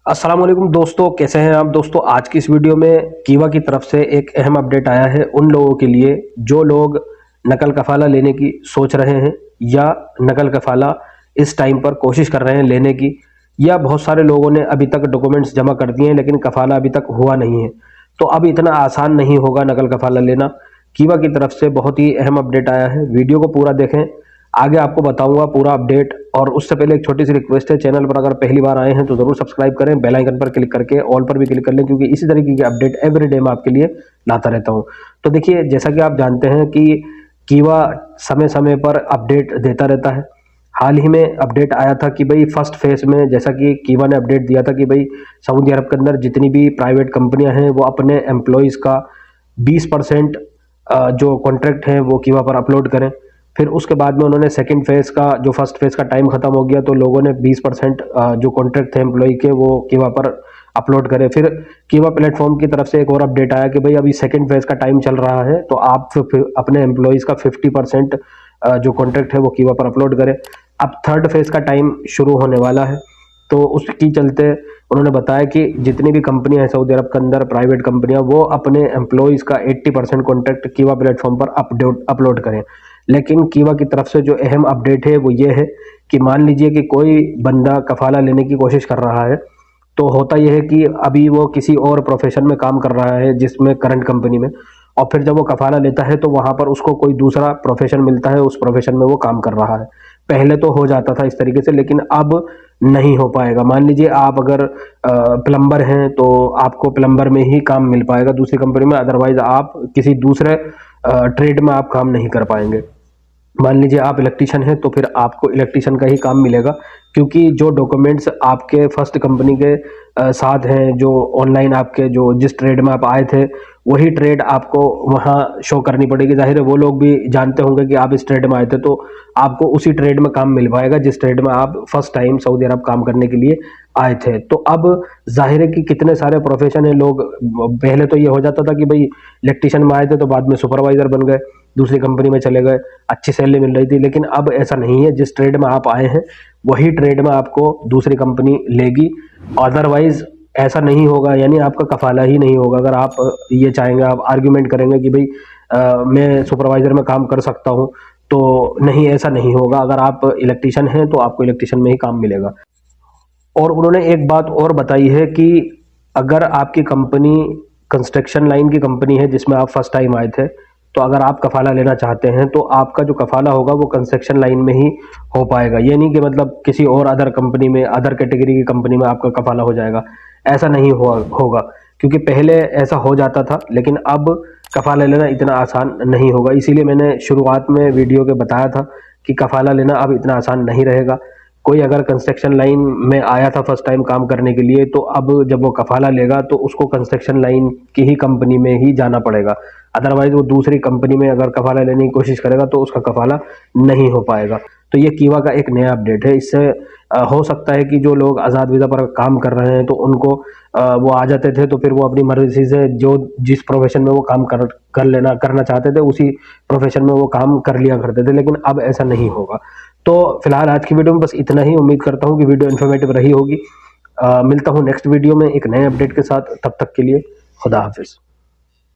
अस्सलाम वालेकुम दोस्तों, कैसे हैं आप दोस्तों। आज की इस वीडियो में कीवा की तरफ से एक अहम अपडेट आया है उन लोगों के लिए जो लोग नकल कफाला लेने की सोच रहे हैं या नकल कफाला इस टाइम पर कोशिश कर रहे हैं लेने की, या बहुत सारे लोगों ने अभी तक डॉक्यूमेंट्स जमा कर दिए हैं लेकिन कफाला अभी तक हुआ नहीं है। तो अब इतना आसान नहीं होगा नकल कफाला लेना। कीवा की तरफ से बहुत ही अहम अपडेट आया है, वीडियो को पूरा देखें, आगे आपको बताऊंगा पूरा अपडेट। और उससे पहले एक छोटी सी रिक्वेस्ट है, चैनल पर अगर पहली बार आए हैं तो जरूर सब्सक्राइब करें, बेल आइकन पर क्लिक करके ऑल पर भी क्लिक कर लें, क्योंकि इसी तरीके की अपडेट एवरीडे मैं आपके लिए लाता रहता हूं। तो देखिए, जैसा कि आप जानते हैं कि कीवा समय समय पर अपडेट देता रहता है। हाल ही में अपडेट आया था कि भाई फर्स्ट फेज में, जैसा कि कीवा ने अपडेट दिया था कि भाई सऊदी अरब के अंदर जितनी भी प्राइवेट कंपनियां हैं वो अपने एम्प्लॉयज़ का 20% जो कॉन्ट्रैक्ट है वो कीवा पर अपलोड करें। फिर उसके बाद में उन्होंने सेकंड फेज का, जो फर्स्ट फेज का टाइम खत्म हो गया तो लोगों ने 20% जो कॉन्ट्रैक्ट थे एम्प्लॉय के वो कीवा पर अपलोड करे। फिर कीवा प्लेटफॉर्म की तरफ से एक और अपडेट आया कि भाई अभी सेकंड फेज का टाइम चल रहा है तो आप अपने एम्प्लॉयज़ का 50% जो कॉन्ट्रैक्ट है वो कीवा पर अपलोड करें। अब थर्ड फेज का टाइम शुरू होने वाला है, तो उसकी चलते उन्होंने बताया कि जितनी भी कंपनियां हैं सऊदी अरब के अंदर प्राइवेट कंपनियां, वो अपने एम्प्लॉयज़ का 80% कॉन्ट्रैक्ट कीवा प्लेटफॉर्म पर अपलोड करें। लेकिन कीवा की तरफ से जो अहम अपडेट है वो ये है कि मान लीजिए कि कोई बंदा कफाला लेने की कोशिश कर रहा है, तो होता यह है कि अभी वो किसी और प्रोफेशन में काम कर रहा है जिसमें करंट कंपनी में, और फिर जब वो कफाला लेता है तो वहां पर उसको कोई दूसरा प्रोफेशन मिलता है, उस प्रोफेशन में वो काम कर रहा है। पहले तो हो जाता था इस तरीके से, लेकिन अब नहीं हो पाएगा। मान लीजिए आप अगर प्लम्बर हैं तो आपको प्लम्बर में ही काम मिल पाएगा दूसरी कंपनी में, अदरवाइज आप किसी दूसरे ट्रेड में आप काम नहीं कर पाएंगे। मान लीजिए आप इलेक्ट्रीशियन हैं तो फिर आपको इलेक्ट्रीशियन का ही काम मिलेगा, क्योंकि जो डॉक्यूमेंट्स आपके फर्स्ट कंपनी के साथ हैं, जो ऑनलाइन आपके जो जिस ट्रेड में आप आए थे वही ट्रेड आपको वहाँ शो करनी पड़ेगी। जाहिर है वो लोग भी जानते होंगे कि आप इस ट्रेड में आए थे, तो आपको उसी ट्रेड में काम मिल पाएगा जिस ट्रेड में आप फर्स्ट टाइम सऊदी अरब काम करने के लिए आए थे। तो अब जाहिर है कि कितने सारे प्रोफेशन है, लोग पहले तो ये हो जाता था कि भाई इलेक्ट्रीशियन में आए थे तो बाद में सुपरवाइजर बन गए, दूसरी कंपनी में चले गए, अच्छी सैलरी मिल रही थी। लेकिन अब ऐसा नहीं है, जिस ट्रेड में आप आए हैं वही ट्रेड में आपको दूसरी कंपनी लेगी, अदरवाइज ऐसा नहीं होगा, यानी आपका कफाला ही नहीं होगा। अगर आप ये चाहेंगे, आप आर्ग्यूमेंट करेंगे कि भाई मैं सुपरवाइजर में काम कर सकता हूँ, तो नहीं, ऐसा नहीं होगा। अगर आप इलेक्ट्रीशियन हैं तो आपको इलेक्ट्रीशियन में ही काम मिलेगा। और उन्होंने एक बात और बताई है कि अगर आपकी कंपनी कंस्ट्रक्शन लाइन की कंपनी है जिसमें आप फर्स्ट टाइम आए थे, तो अगर आप कफाला लेना चाहते हैं तो आपका जो कफाला होगा वो कंस्ट्रक्शन लाइन में ही हो पाएगा। ये नहीं कि मतलब किसी और अदर कंपनी में, अदर कैटेगरी की कंपनी में आपका कफाला हो जाएगा, ऐसा नहीं होगा। क्योंकि पहले ऐसा हो जाता था, लेकिन अब कफाला लेना इतना आसान नहीं होगा। इसीलिए मैंने शुरुआत में वीडियो के बताया था कि कफाला लेना अब इतना आसान नहीं रहेगा। कोई अगर कंस्ट्रक्शन लाइन में आया था फर्स्ट टाइम काम करने के लिए, तो अब जब वो कफाला लेगा तो उसको कंस्ट्रक्शन लाइन की ही कंपनी में ही जाना पड़ेगा, अदरवाइज वो दूसरी कंपनी में अगर कफाला लेने की कोशिश करेगा तो उसका कफाला नहीं हो पाएगा। तो ये कीवा का एक नया अपडेट है। इससे हो सकता है कि जो लोग आज़ाद वीज़ा पर काम कर रहे हैं तो उनको वो आ जाते थे तो फिर वो अपनी मर्जी से जो जिस प्रोफेशन में वो काम करना चाहते थे उसी प्रोफेशन में वो काम कर लिया करते थे, लेकिन अब ऐसा नहीं होगा। तो फिलहाल आज की वीडियो में बस इतना ही। उम्मीद करता हूँ कि वीडियो इन्फॉर्मेटिव रही होगी। मिलता हूँ नेक्स्ट वीडियो में एक नए अपडेट के साथ, तब तक के लिए खुदा हाफिज़।